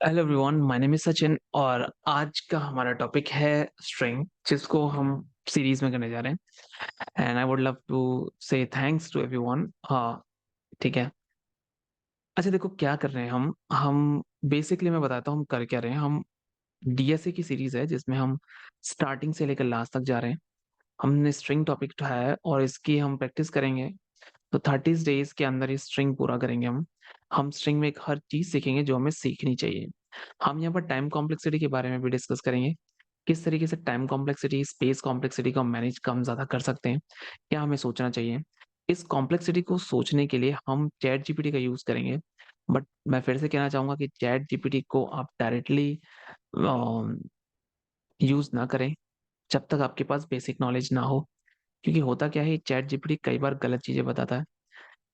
Hello everyone, my name is Sachin और आज का हमारा टॉपिक है स्ट्रिंग, जिसको हम सीरीज में करने जा रहे हैं। And I would love to say thanks to everyone. हाँ, ठीक है। अच्छा देखो, क्या कर रहे हैं हम बेसिकली मैं बताता हूँ हम कर क्या रहे हैं। हम डीएसए की सीरीज है जिसमें हम स्टार्टिंग से लेकर लास्ट तक जा रहे हैं। हमने स्ट्रिंग टॉपिक उठाया है और इसकी हम प्रैक्टिस करेंगे। तो 30 डेज के अंदर ये स्ट्रिंग पूरा करेंगे हम स्ट्रिंग में एक हर चीज सीखेंगे जो हमें सीखनी चाहिए। हम यहाँ पर टाइम कॉम्प्लेक्सिटी के बारे में भी डिस्कस करेंगे। किस तरीके से टाइम कॉम्प्लेक्सिटी, स्पेस कॉम्प्लेक्सिटी को हम मैनेज कम ज्यादा कर सकते हैं, क्या हमें सोचना चाहिए। इस कॉम्प्लेक्सिटी को सोचने के लिए हम चैट जीपीटी का यूज करेंगे। बट मैं फिर से कहना चाहूंगा कि चैट जीपीटी को आप डायरेक्टली यूज ना करें जब तक आपके पास बेसिक नॉलेज ना हो। क्योंकि होता क्या है, चैट जीपीटी कई बार गलत चीजें बताता है,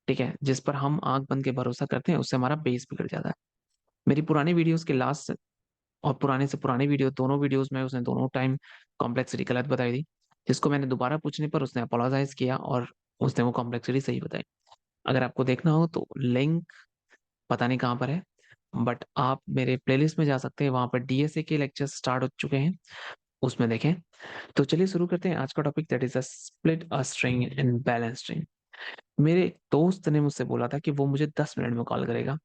ठीक है, जिस पर हम आंख बंद के भरोसा करते हैं, उससे हमारा बेस बिगड़ जाता है। मेरी पुरानी वीडियोस के लास्ट और पुराने से पुरानी वीडियो, दोनों वीडियोस में उसने दोनों टाइम कॉम्प्लेक्सिटी गलत बताई थी, जिसको मैंने दोबारा पूछने पर उसने अपोलोजाइज किया और उसने वो कॉम्प्लेक्सिटी सही बताई। अगर आपको देखना हो तो लिंक पता नहीं कहाँ पर है, बट आप मेरे प्लेलिस्ट में जा सकते हैं, वहां पर डीएसए के लेक्चर स्टार्ट हो चुके हैं, उसमें देखें। तो चलिए शुरू करते हैं आज का topic, that is a split a string in balance string. मेरे एक दोस्त ने मुझसे बोला था कि वो मुझे 10 मिनट में कॉल करेगा।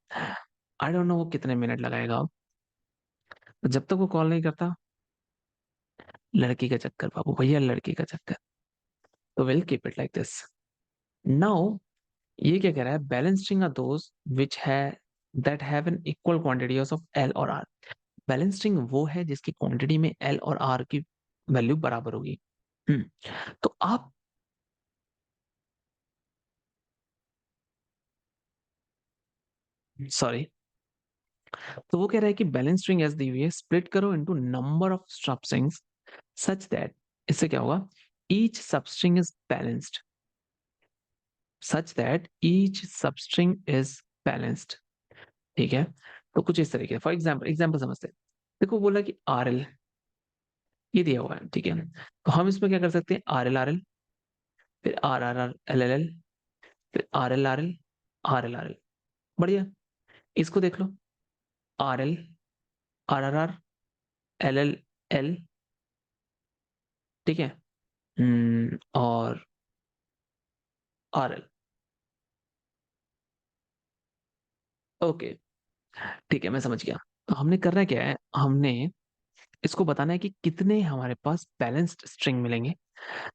आई डोंट नो वो कितने मिनट लगाएगा अब। तो जब तक वो कॉल नहीं करता, लड़की का चक्कर बाबू भैया, लड़की का चक्कर। तो will keep it like this. Now ये क्या कह रहा है, बैलेंस स्ट्रिंग आर दोस विच है that have an equal quantities of L और आर। बैलेंस स्ट्रिंग वो है जिसकी क्वांटिटी में एल और आर की वैल्यू बराबर होगी। हम्म, तो आप सॉरी, तो वो कह रहा है कि बैलेंस स्ट्रिंग एज दी हुई है, स्प्लिट करो इनटू नंबर ऑफ सब स्ट्रिंग्स सच दैट, इससे क्या होगा, each substring is balanced, such that each substring is balanced. ठीक है। तो कुछ इस तरीके, फॉर एग्जाम्पल एग्जाम्पल समझते हैं। देखो बोला कि आर एल, ये दिया हुआ है, ठीक है। तो हम इसमें क्या कर सकते हैं, आर एल, फिर R R R L L L, फिर आर एल आर एल। बढ़िया। इसको देख लो, R L R R L L L, ठीक है। और आर एल। ओके, ठीक है, मैं समझ गया। तो हमने करना क्या है, हमने इसको बताना है कि कितने हमारे पास बैलेंस्ड स्ट्रिंग मिलेंगे।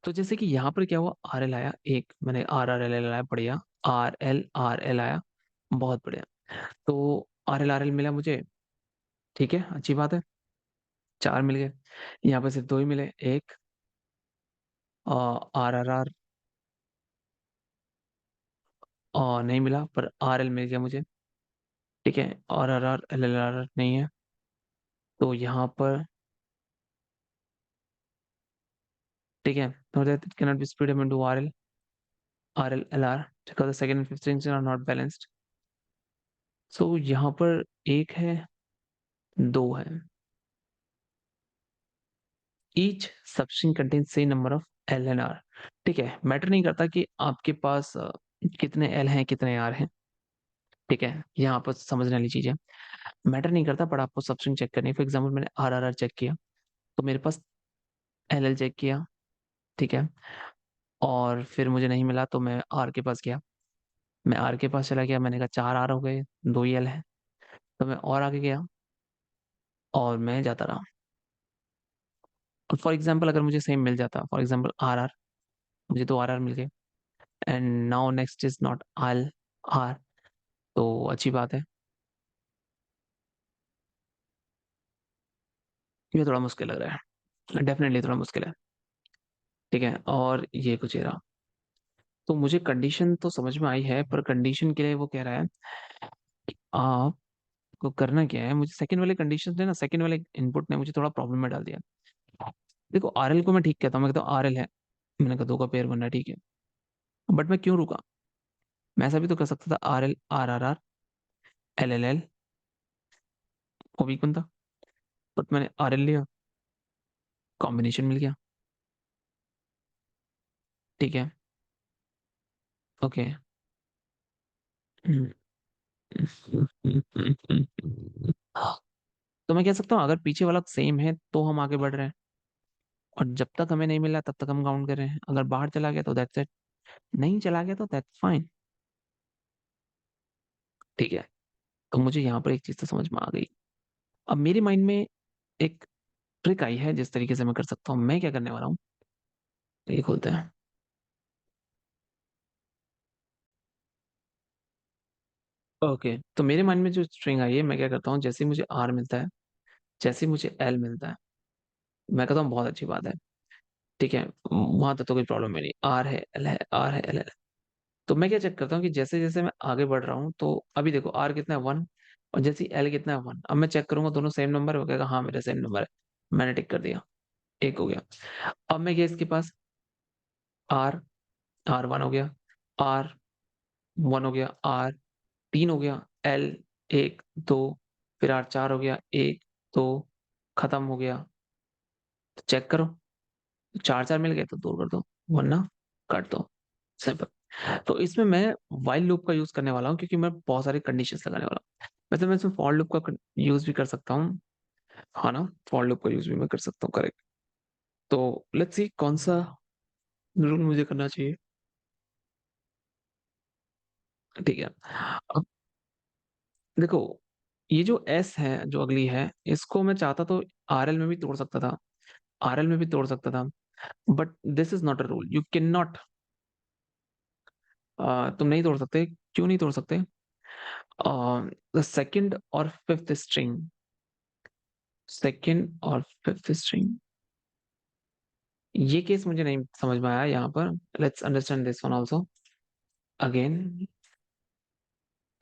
तो जैसे कि यहाँ पर क्या हुआ, आर एल आया एक, मैंने आर आर एल एल आया, बढ़िया। आर एल आया, बहुत बढ़िया। तो आर एल मिला मुझे, ठीक है, अच्छी बात है। चार मिल गए। यहाँ पे सिर्फ दो ही मिले, एक आर और नहीं मिला, पर आर एल मिल गया मुझे, ठीक है। आर एल एल आर नहीं है, तो यहाँ पर ठीक है, so that it cannot be split up into R L L R, because the second and fifth strings are not balanced। So यहाँ पर एक है, दो है। Each substring contain same number of L and R. ठीक है, matter नहीं करता कि आपके पास कितने एल हैं कितने आर हैं, ठीक है, यहाँ पर समझने वाली चीज है। मैटर नहीं करता, पर आपको सबस्ट्रिंग चेक करनी है। फॉर एग्जाम्पल मैंने आर चेक किया, तो मेरे पास एल चेक किया, ठीक है। और फिर मुझे नहीं मिला तो मैं आर के पास गया। मैं आर के पास चला गया, मैंने कहा चार आर हो गए, दो ही एल है। तो मैं और आगे गया और मैं जाता रहा। और फॉर एग्जाम्पल अगर मुझे सेम मिल जाता, फॉर एग्जाम्पल आर, मुझे तो आर मिल गए, and now next is not all R, तो अच्छी बात है। ये थोड़ा मुश्किल लग रहा है, डेफिनेटली थोड़ा मुश्किल है, ठीक है। और ये कुछ ये रहा। तो मुझे कंडीशन तो समझ में आई है, पर कंडीशन के लिए वो कह रहा है कि आपको करना क्या है। मुझे सेकंड वाले कंडीशन ने ना, सेकंड वाले इनपुट ने मुझे थोड़ा प्रॉब्लम में डाल दिया। देखो आरएल को मैं ठीक कहता हूँ, मैं कहता हूँ आरएल है, मैंने कहा दो का पेयर बनना है, ठीक है। बट मैं क्यों रुका, मैं ऐसा भी तो कर सकता था, are L R L L L, वो भी कौन था। बट मैंने आर एल लिया, कॉम्बिनेशन मिल गया, ठीक है। ओके। तो मैं कह सकता हूँ अगर पीछे वाला सेम है तो हम आगे बढ़ रहे हैं, और जब तक हमें नहीं मिला तब तक हम काउंट कर रहे हैं। अगर बाहर चला गया तो दैट्स इट, नहीं चला गया तो दैट्स फाइन। ठीक है, तो मुझे यहाँ पर एक चीज तो समझ में आ गई। अब मेरे माइंड में एक ट्रिक आई है जिस तरीके से मैं कर सकता हूँ। मैं क्या करने वाला हूँ, ये खोलते हैं। ओके, तो मेरे माइंड में जो स्ट्रिंग आई है, मैं क्या करता हूँ, जैसे ही मुझे आर मिलता है, जैसे ही मुझे एल मिलता है, मैं कहता हूँ बहुत अच्छी बात है। ठीक है, वहां तक तो कोई प्रॉब्लम नहीं, आर है एल है, आर है एल है। तो मैं क्या चेक करता हूँ कि जैसे जैसे मैं आगे बढ़ रहा हूँ, तो अभी देखो आर कितना है 1, और जैसे एल कितना है 1। अब मैं चेक करूंगा दोनों सेम नंबर हो गया, हाँ मेरा सेम नंबर है, मैंने टिक कर दिया, एक हो गया। अब मैं गया इसके पास, आर, आर 1 हो गया, आर 1 हो गया, आर 3 हो गया, एल 1 2, फिर आर 4 हो गया, 1 2, खत्म हो गया। तो चेक करो, चार चार मिल गए तो दो कर दो, वरना काट दो, सिंपल। तो इसमें मैं वाइल लूप का यूज करने वाला हूँ, क्योंकि मैं बहुत सारी कंडीशंस लगाने वाला हूँ। वैसे मैं इसमें फॉर लूप का यूज भी कर सकता हूँ, हाँ ना, फॉर लूप का यूज भी मैं कर सकता हूँ, करेक्ट। तो लेट्स सी कौन सा रूल मुझे करना चाहिए। ठीक है, अब देखो, ये जो एस है जो अगली है, इसको मैं चाहता तो आरएल में भी तोड़ सकता था, आरएल में भी तोड़ सकता था, but this is not a rule, you can not, तुम नहीं तोड़ सकते। क्यों नहीं तोड़ सकते? द सेकंड और फिफ्थ स्ट्रिंग, सेकंड और फिफ्थ स्ट्रिंग, ये केस मुझे नहीं समझ में आया यहाँ पर। Let's understand this one also again,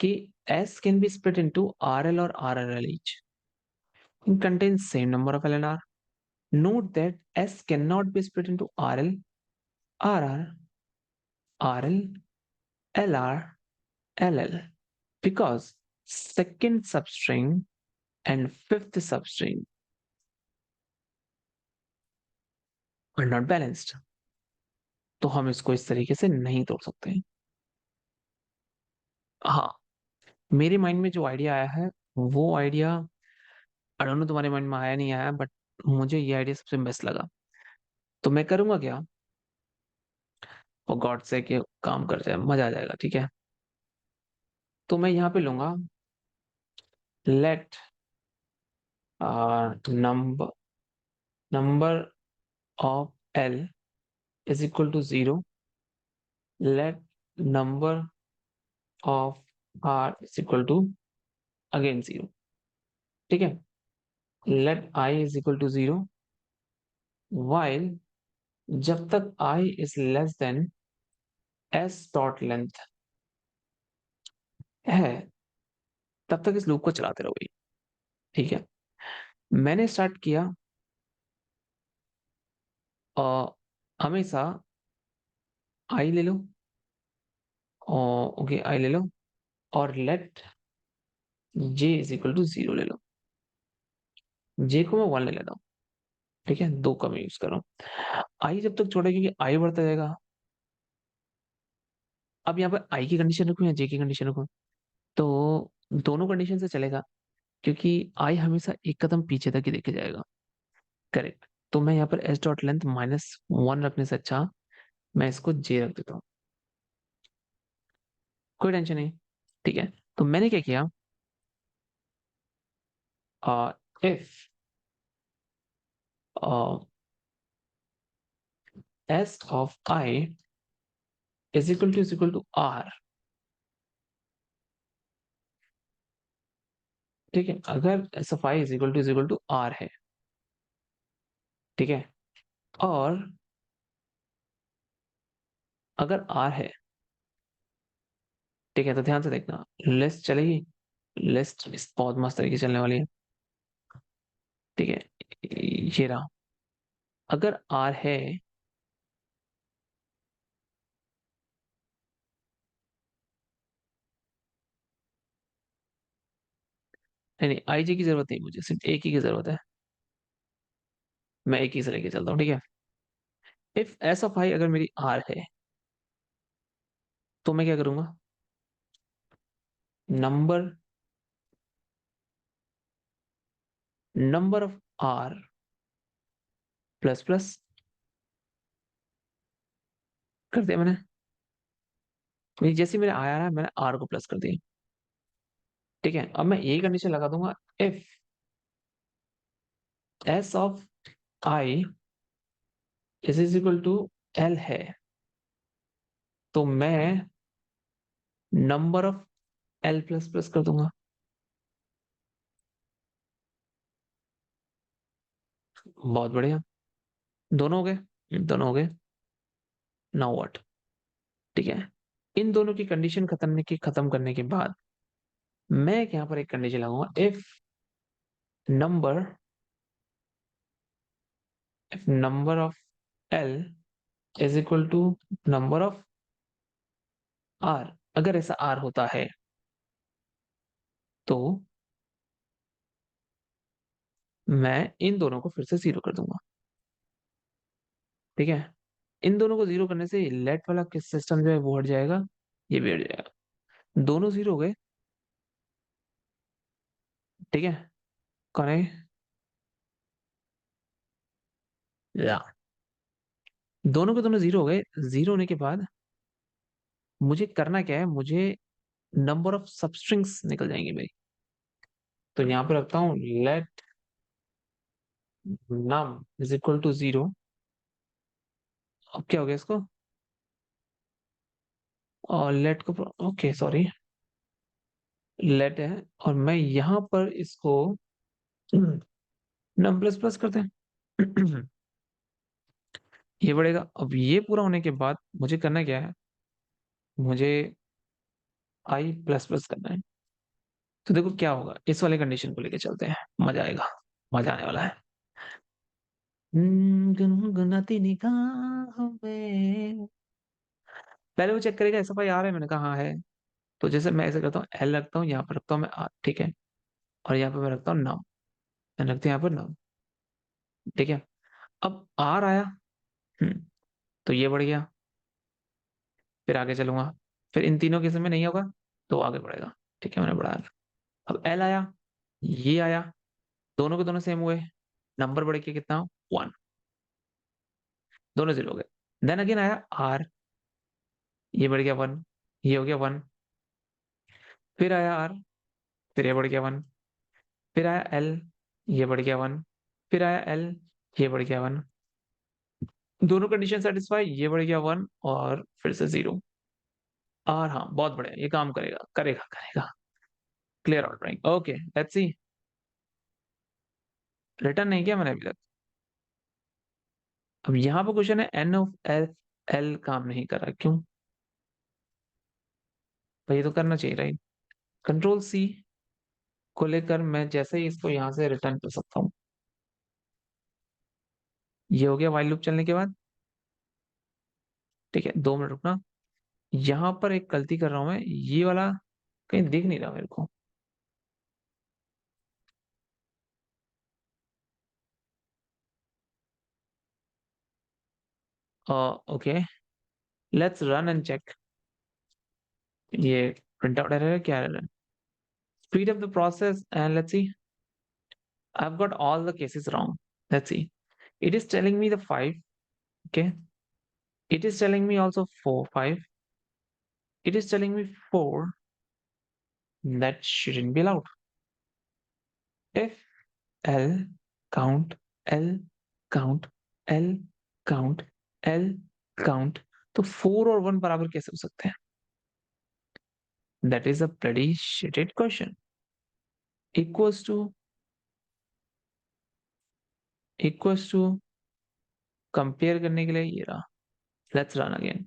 कि S can be split into RL or RRL each and contains same number of L and R. Note that S cannot be split into RL, RR, RL, LR, LL because second substring and fifth substring are not balanced. तो हम इसको इस तरीके से नहीं तोड़ सकते हैं। हाँ, मेरे माइंड में जो आइडिया आया है, वो आइडिया आई डोंट नो तुम्हारे माइंड में आया नहीं आया, बट मुझे ये आइडिया सबसे बेस्ट लगा। तो मैं करूंगा क्या, और गॉड से कि काम कर जाए, मजा आ जाएगा, ठीक है। तो मैं यहाँ पे लूंगा let number number of L is equal to 0, let number of R is equal to again 0। ठीक है, let i is equal to 0 while, जब तक i is less than s dot length है, तब तक इस लूप को चलाते रहो भाई। ठीक है, मैंने स्टार्ट किया, हमेशा आई ले लो, ओके आई ले लो, और let J is equal to 0 ले लो। जे को मैं 1 ले लेता हूँ, ठीक है, 2 का मैं यूज कर रहा हूँ। आई जब तक छोड़ा, क्योंकि आई बढ़ता जाएगा। अब यहाँ पर आई की कंडीशन रखूँ या जे की कंडीशन रखूँ, तो दोनों कंडीशन से चलेगा, क्योंकि आई हमेशा एक कदम पीछे तक ही देखे जाएगा, करेक्ट। तो मैं यहाँ पर एस डॉट लेंथ -1 रखने से अच्छा मैं इसको जे रख देता हूँ, कोई टेंशन नहीं। ठीक है, तो मैंने क्या किया, if S of I is equal to R, ठीक है, अगर S of I is equal to R है, ठीक है, और अगर आर है, ठीक है, तो ध्यान से देखना, लिस्ट चलेगी, लिस्ट बहुत मस्त तरीके से चलने वाली है। ठीक है, ये रहा, अगर आर है, नहीं नहीं आई जी की जरूरत नहीं, मुझे सिर्फ एक ही की जरूरत है, मैं एक ही से लेके चलता हूँ, ठीक है। इफ एस ऑफ आई अगर मेरी आर है, तो मैं क्या करूंगा, number number of R plus plus कर दिया मैंने। जैसे मेरे आया है मैंने आर को प्लस कर दिया। ठीक है, अब मैं यही कंडीशन लगा दूंगा, if S of I is equal to L है, तो मैं number of L plus plus कर दूंगा। बहुत बढ़िया, दोनों हो गए, दोनों हो गए। Now what? ठीक है, इन दोनों की कंडीशन खत्म करने के बाद मैं यहाँ पर एक कंडीशन लगाऊंगा, number if number of L is equal to number of R, अगर ऐसा आर होता है तो मैं इन दोनों को फिर से जीरो कर दूंगा। ठीक है, इन दोनों को जीरो करने से लेट वाला किस सिस्टम जो है वो हट जाएगा, ये भी हट जाएगा, दोनों जीरो हो गए। ठीक है, कौन है? या दोनों के दोनों जीरो हो गए। जीरो होने के बाद मुझे करना क्या है, मुझे नंबर ऑफ सबस्ट्रिंग्स निकल जाएंगे मेरी। तो यहाँ पे रखता हूँ let num is equal to zero. अब क्या हो गया इसको, और लेट को, ओके सॉरी, लेट है, और मैं यहाँ पर इसको नम प्लस प्लस करते हैं। ये बढ़ेगा। अब ये पूरा होने के बाद मुझे करना क्या है, मुझे आई प्लस प्लस करना है। तो देखो क्या होगा, इस वाले कंडीशन को लेके चलते हैं, मजा आएगा, मजा आने वाला है। गुनगुनाती निगाहों में, पहले वो चेक करेगा एस एफ आई आ रहा है, मैंने कहा हाँ है। तो जैसे मैं ऐसे करता हूँ, एल रखता हूँ, यहाँ पर रखता हूँ मैं आर, ठीक है, और यहाँ पे मैं रखता हूँ नाम, मैंने रखते हैं यहाँ पर नाम। ठीक है, अब आर आया, तो ये बढ़ गया, फिर आगे चलूंगा, फिर इन तीनों केस में नहीं होगा तो आगे बढ़ेगा। ठीक है, मैंने बढ़ाया। अब एल आया, ये आया, दोनों के दोनों सेम हुए, नंबर बढ़ के कितना, वन, दोनों जीरो हो गए। देन अगेन आया आर, ये बढ़ गया वन, ये हो गया वन, फिर आया आर, फिर ये बढ़ गया वन, फिर आया एल, ये बढ़ गया वन, फिर आया एल, ये बढ़ गया वन, दोनों कंडीशन सेटिस्फाई, ये बढ़ गया वन, और फिर से जीरो। और हाँ, बहुत बढ़िया, ये काम करेगा, करेगा करेगा। Clear ordering, okay let's see. Return नहीं किया मैंने अभी तक। अब यहाँ पर क्वेश्चन है एन ऑफ एफ एल काम नहीं कर रहा, क्यों भाई? ये तो करना चाहिए, राइट? कंट्रोल सी को लेकर मैं जैसे ही इसको यहाँ से रिटर्न कर सकता हूँ। ये हो गया वाइल लूप चलने के बाद। ठीक है, 2 मिनट रुकना, यहाँ पर एक गलती कर रहा हूं मैं, ये वाला कहीं दिख नहीं रहा मेरे को। Okay, let's run and check. ये प्रिंट आउट एरर है, क्या एरर है? Speed up the process and let's see. I've got all the cases wrong. Let's see. It is telling me the 5. Okay. It is telling me also 4, 5. It is telling me 4. That shouldn't be allowed. If L count, L count, L count, L count, तो 4 और 1 बराबर कैसे हो सकते हैं? That is a pretty shitted question. Equals to, equals to, compare करने के लिए ये रहा। Let's run again.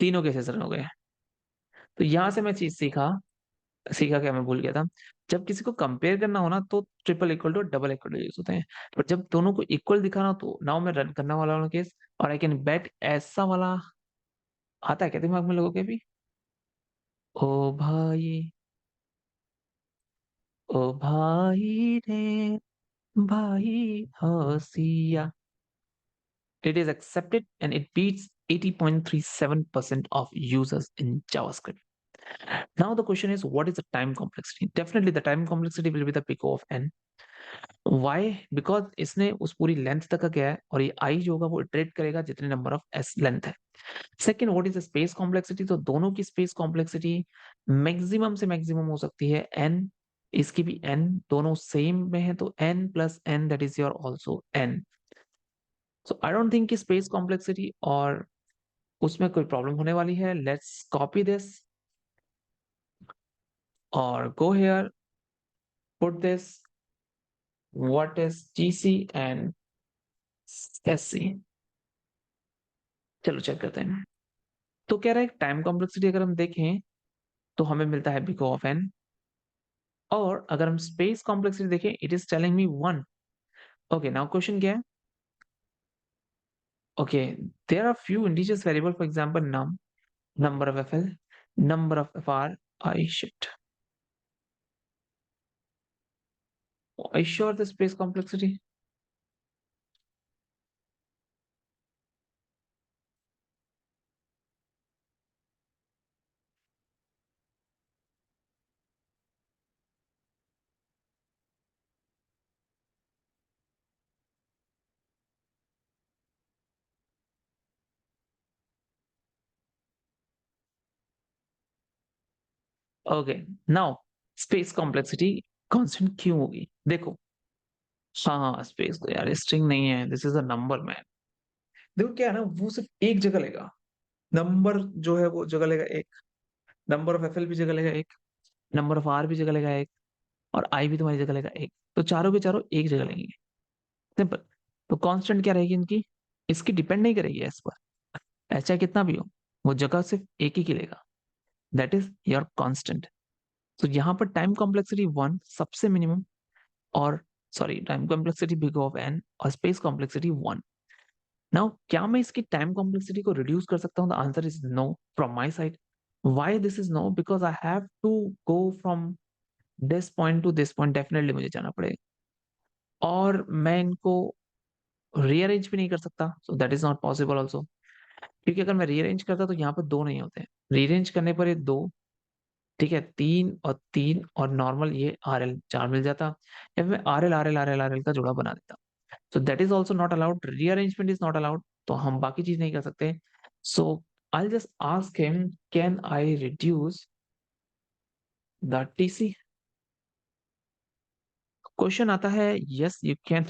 तीनों केसेस रन हो गए। तो यहां से मैं चीज सीखा, सीखा क्या, मैं भूल गया था। जब किसी को कंपेयर करना हो ना तो triple equal to double equal to use होते हैं, पर जब दोनों को इक्वल दिखाना तो नाउ मैं रन करने वाला केस, और आई कैन बेट ऐसा वाला आता है क्या दिमाग में लोगों के भी? ओ भाई, ओ भाई रे, भाई हसिया, it is accepted and it beats 80.37% of users in JavaScript. Now the question is, what is the time complexity? Definitely the time complexity will be the peak of n. Why? Because इसने उस पूरी length तक का क्या है, और ये I जो होगा वो इटरेट करेगा जितने नंबर ऑफ s लेंथ है। Second, what is the space complexity? तो दोनों की स्पेस कॉम्प्लेक्सिटी मैक्सिमम से मैक्सिमम हो सकती है n, इसकी भी n, दोनों सेम में है तो n plus n that is your also n। So I don't think कि स्पेस कॉम्प्लेक्सिटी और उसमें कोई प्रॉब्लम होने वाली है। लेट्स कॉपी दिस और go here, put this, what is GC and SC। चलो चेक करते हैं। तो कह रहा है टाइम कॉम्प्लेक्सिटी अगर हम देखें तो हमें मिलता है बिग ऑफ n, और अगर हम स्पेस कॉम्प्लेक्सिटी देखें it is telling me 1। Okay, now question क्या है? Okay, there are few indigenous variable, for example num, number of FL, number of FR। I shit, I sure the space complexity. Okay, now space complexity constant क्यों होगी? देखो, हाँ हाँ, space तो यार string नहीं है, this is a number man. देखो क्या है ना, वो सिर्फ एक जगह लेगा, नंबर जो है वो जगह लेगा एक, नंबर ऑफ FL भी जगह लेगा एक, नंबर ऑफ R भी जगह लेगा एक, और I भी तुम्हारी जगह लेगा एक, तो चारों के चारों एक जगह लेंगे। सिंपल। तो कांस्टेंट क्या रहेगी इनकी? इसकी डिपेंड नहीं करेगी एस पर, चाहे कितना भी हो, वो जगह सिर्फ एक ही की लेगा, दैट इज योर कांस्टेंट। तो यहाँ पर टाइम कॉम्प्लेक्सिटी 1 सबसे मिनिमम, और sorry time complexity big of n और स्पेस कॉम्प्लेक्सिटी 1। नाउ क्या मैं इसकी टाइम कॉम्प्लेक्सिटी को रिड्यूस कर सकता हूँ? The answer is no from my side. Why this is no? Because I have to go from this point to this point, definitely मुझे जाना पड़ेगा, और मैं इनको रीअरेंज भी नहीं कर सकता, सो that is not possible also. क्योंकि अगर मैं रीअरेंज करता तो यहाँ पर दो नहीं होते, रीअरेंज करने पर ये दो, ठीक है, तीन और नॉर्मल ये RL 4 मिल जाता, या फिर मैं RL का जोड़ा बना देता। So that is also not allowed, rearrangement is not allowed, तो हम बाकी चीज नहीं कर सकते। So I just ask him, can I reduce the TC? Question आता है, yes you can.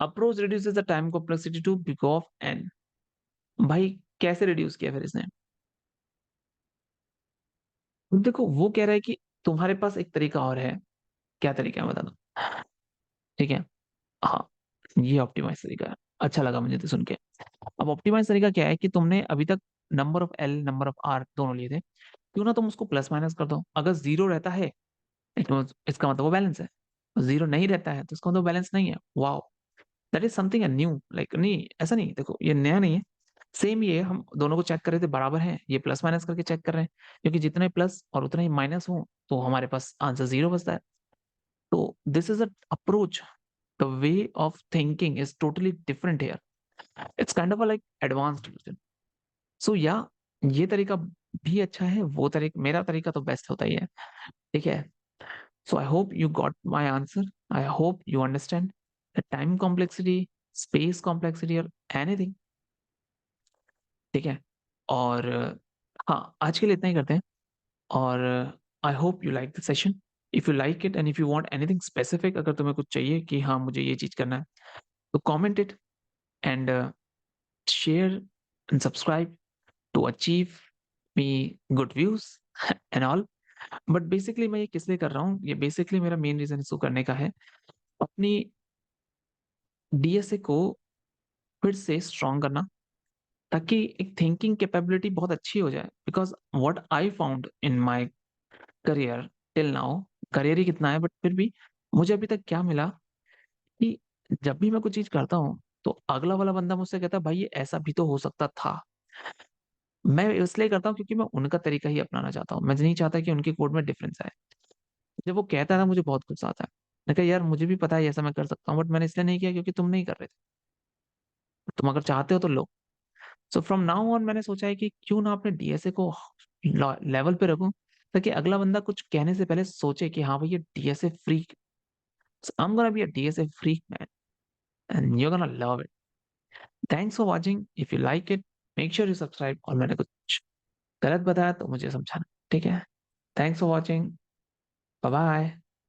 Approach reduces the time complexity to big of n। भाई कैसे रिड्यूस किया फिर इसने? देखो वो कह रहा है कि तुम्हारे पास एक तरीका और है। क्या तरीका है बता दो? ठीक है, हाँ, ये ऑप्टिमाइज तरीका है। अच्छा लगा मुझे तो सुन के। अब ऑप्टिमाइज तरीका क्या है कि तुमने अभी तक number of L, number of R दोनों लिए थे, क्यों ना तुम उसको प्लस माइनस कर दो। अगर जीरो रहता है तो इसका मतलब वो बैलेंस है, जीरो नहीं रहता है तो इसका मतलब बैलेंस नहीं है। Wow, that is something new, like नहीं ऐसा नहीं, देखो ये नया नहीं है, सेम ये हम दोनों को चेक कर रहे थे बराबर है, ये प्लस माइनस करके चेक कर रहे हैं, क्योंकि जितना ही प्लस और उतना ही माइनस हो तो हमारे पास आंसर जीरो बचता है। तो this is a approach, the way of thinking is totally different here, it's kind of like advanced version. So या ये तरीका भी अच्छा है, वो तरीका, मेरा तरीका तो बेस्ट होता ही है, ठीक है। So I hope you got my answer, I hope you understand the time complexity, space complexity और एनीथिंग, ठीक है। और हाँ, आज के लिए इतना ही करते हैं, और आई hope you like the session. If you like it and if you want anything specific, अगर तुम्हें कुछ चाहिए कि हाँ मुझे ये चीज करना है, तो comment it and share and subscribe to achieve me good views and all. But basically मैं ये किस लिए कर रहा हूँ? ये बेसिकली मेरा मेन रीजन इसको करने का है, अपनी DSA को फिर से स्ट्रॉन्ग करना, ताकि एक थिंकिंग कैपेबिलिटी बहुत अच्छी हो जाए। Because what I found in my career till now, career ही कितना है बट फिर भी मुझे अभी तक क्या मिला कि जब भी मैं कुछ चीज करता हूँ तो अगला वाला बंदा मुझसे कहता है भाई ये ऐसा भी तो हो सकता था। मैं इसलिए करता हूँ क्योंकि मैं उनका तरीका ही अपनाना चाहता हूँ, मैं नहीं चाहता कि उनके कोड में डिफरेंस आए। जब वो कहता है ना मुझे बहुत गुस्सा आता है। मैंने कहा यार मुझे भी पता है ऐसा मैं कर सकता हूँ, बट मैंने इसलिए नहीं किया क्योंकि तुम नहीं कर रहे थे। तुम अगर चाहते हो तो लो। सो फ्रॉम नाउ ऑन मैंने सोचा है कि क्यों ना अपने डीएसए को लेवल पे रखूं, ताकि अगला बंदा कुछ कहने से पहले सोचे कि हाँ भाई ये DSA freak, I am gonna be a DSA freak man and you gonna love it. Thanks for watching, if you like it make sure you subscribe, और मैंने कुछ गलत बताया तो मुझे समझाना, ठीक है? Thanks for watching, bye bye.